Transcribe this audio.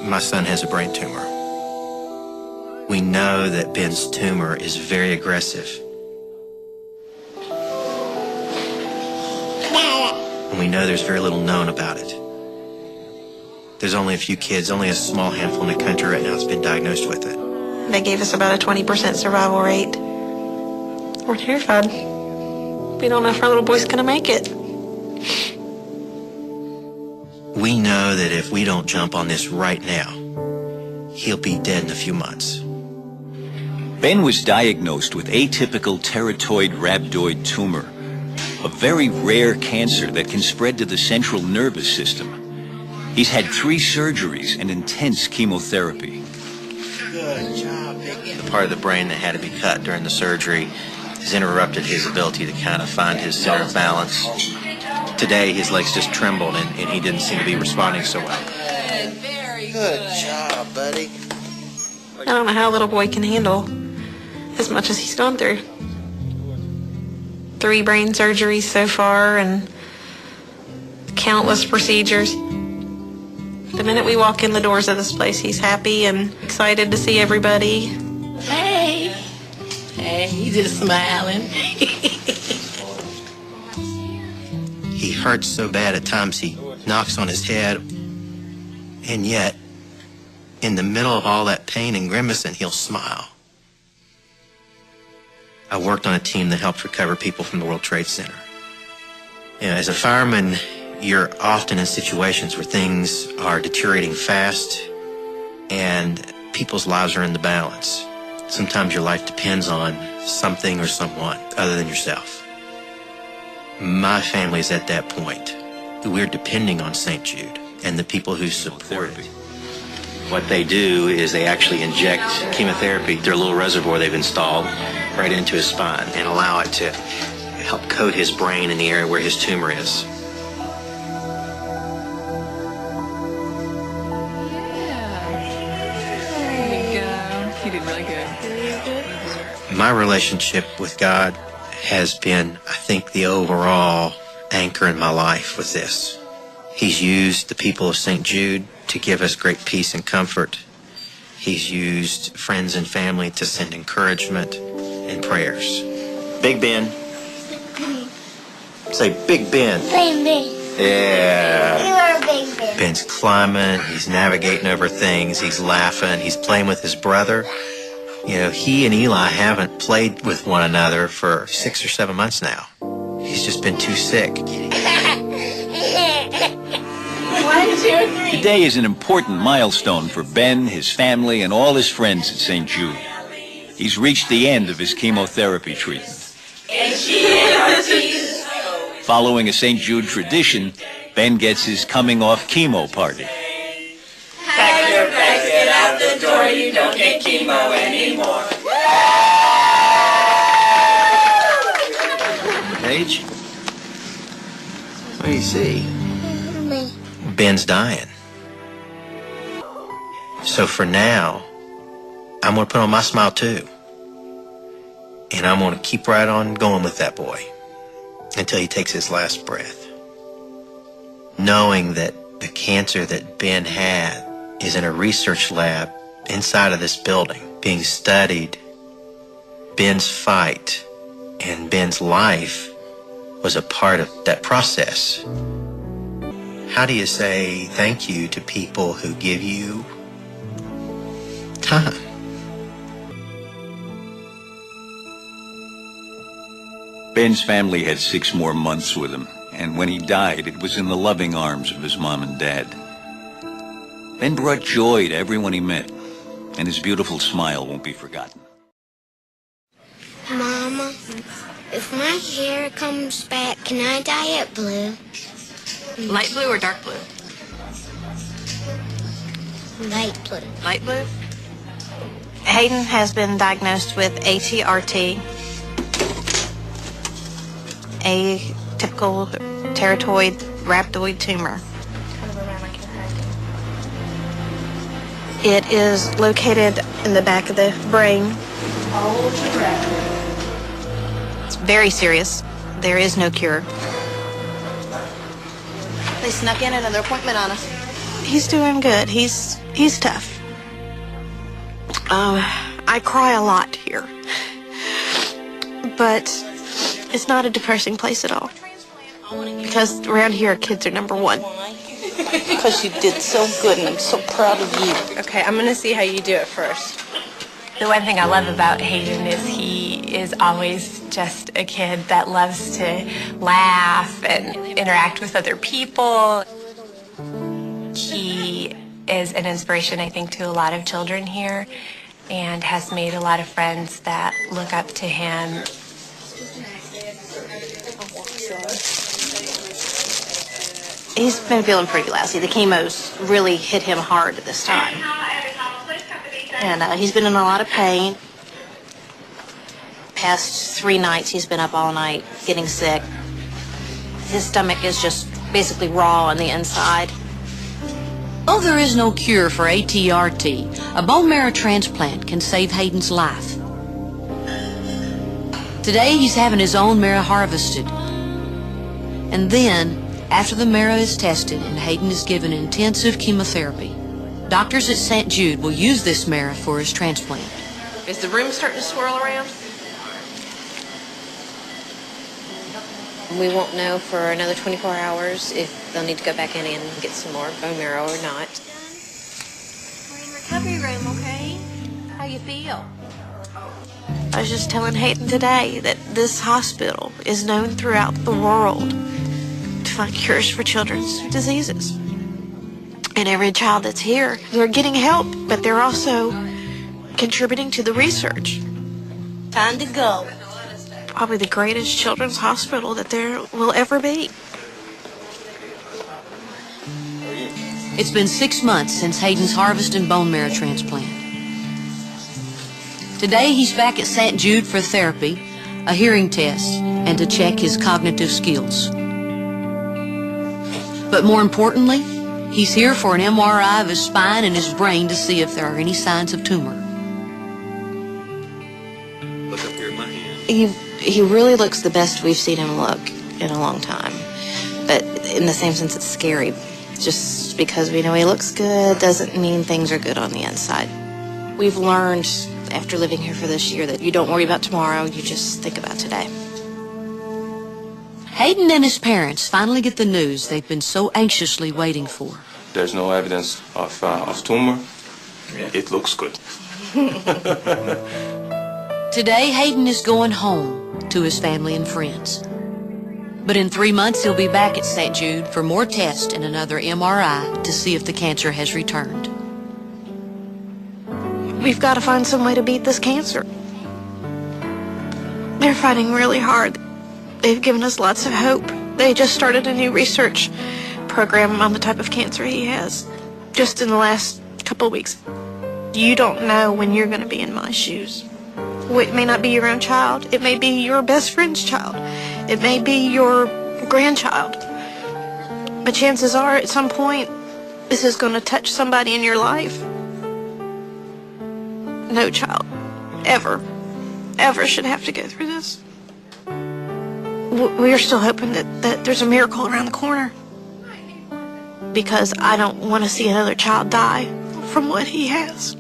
My son has a brain tumor. We know that Ben's tumor is very aggressive. And we know there's very little known about it. There's only a few kids, only a small handful in the country right now that's been diagnosed with it. They gave us about a 20% survival rate. We're terrified. We don't know if our little boy's gonna make it. We know that if we don't jump on this right now, he'll be dead in a few months. Ben was diagnosed with atypical teratoid rhabdoid tumor, a very rare cancer that can spread to the central nervous system. He's had 3 surgeries and intense chemotherapy. Good job, Vicky. The part of the brain that had to be cut during the surgery has interrupted his ability to kind of find his center of balance. Today, his legs just trembled, and he didn't seem to be responding so well. Good, very Good job, buddy. I don't know how a little boy can handle as much as he's gone through. 3 brain surgeries so far and countless procedures. The minute we walk in the doors of this place, he's happy and excited to see everybody. Hey. Hey, he's just smiling. He hurts so bad at times he knocks on his head. And yet, in the middle of all that pain and grimacing, he'll smile. I worked on a team that helped recover people from the World Trade Center. You know, as a fireman, you're often in situations where things are deteriorating fast and people's lives are in the balance. Sometimes your life depends on something or someone other than yourself. My family's at that point. We're depending on St. Jude and the people who support it. What they do is they actually inject chemotherapy through a little reservoir they've installed right into his spine and allow it to help coat his brain in the area where his tumor is. You did really good. My relationship with God has been, I think, the overall anchor in my life with this. He's used the people of St. Jude to give us great peace and comfort. He's used friends and family to send encouragement and prayers. Big Ben. Say Big Ben. Big Ben. Yeah. You are Big Ben. Ben's climbing, he's navigating over things, he's laughing, he's playing with his brother. You know, he and Eli haven't played with one another for 6 or 7 months now. He's just been too sick. 1, 2, 3. Today is an important milestone for Ben, his family, and all his friends at St. Jude. He's reached the end of his chemotherapy treatment. Following a St. Jude tradition, Ben gets his coming off chemo party. Pack your bags, get out the door, you don't get chemo anymore. Paige? What do you see? Me. Ben's dying. So for now, I'm going to put on my smile too. And I'm going to keep right on going with that boy until he takes his last breath. Knowing that the cancer that Ben had is in a research lab inside of this building being studied. Ben's fight and Ben's life was a part of that process. How do you say thank you to people who give you time? Ben's family had 6 more months with him, and when he died, it was in the loving arms of his mom and dad. Ben brought joy to everyone he met, and his beautiful smile won't be forgotten. Mama, if my hair comes back, can I dye it blue? Light blue or dark blue? Light blue. Light blue. Hayden has been diagnosed with ATRT, atypical teratoid rhabdoid tumor. It is located in the back of the brain. It's very serious. There is no cure. They snuck in another appointment on us. He's doing good. He's tough. I cry a lot here. But it's not a depressing place at all. Because around here, kids are number one. Because you did so good, and I'm so proud of you. Okay, I'm going to see how you do it first. The one thing I love about Hayden is he is always just a kid that loves to laugh and interact with other people. He is an inspiration, I think, to a lot of children here and has made a lot of friends that look up to him. He's been feeling pretty lousy. The chemo's really hit him hard at this time. And he's been in a lot of pain. Past 3 nights, he's been up all night, getting sick. His stomach is just basically raw on the inside. Though there is no cure for ATRT, a bone marrow transplant can save Hayden's life. Today, he's having his own marrow harvested. And then, after the marrow is tested and Hayden is given intensive chemotherapy, doctors at St. Jude will use this marrow for his transplant. Is the room starting to swirl around? We won't know for another 24 hours if they'll need to go back in and get some more bone marrow or not. We're in recovery room, okay? How you feel? I was just telling Hayden today that this hospital is known throughout the world to find cures for children's diseases. And every child that's here, they're getting help, but they're also contributing to the research. Time to go. Probably the greatest children's hospital that there will ever be. It's been 6 months since Hayden's harvest and bone marrow transplant. Today he's back at St. Jude for therapy, a hearing test, and to check his cognitive skills. But more importantly, he's here for an MRI of his spine and his brain to see if there are any signs of tumor. Look up here at my hand. He really looks the best we've seen him look in a long time. But in the same sense, it's scary. Just because we know he looks good doesn't mean things are good on the inside. We've learned after living here for this year that you don't worry about tomorrow, you just think about today. Hayden and his parents finally get the news they've been so anxiously waiting for. There's no evidence of tumor. It looks good. Today, Hayden is going home to his family and friends. But in 3 months, he'll be back at St. Jude for more tests and another MRI to see if the cancer has returned. We've got to find some way to beat this cancer. They're fighting really hard. They've given us lots of hope. They just started a new research program on the type of cancer he has, just in the last couple of weeks. You don't know when you're going to be in my shoes. It may not be your own child. It may be your best friend's child. It may be your grandchild. But chances are, at some point, this is going to touch somebody in your life. No child, ever should have to go through this. We're still hoping that there's a miracle around the corner. Because I don't want to see another child die from what he has.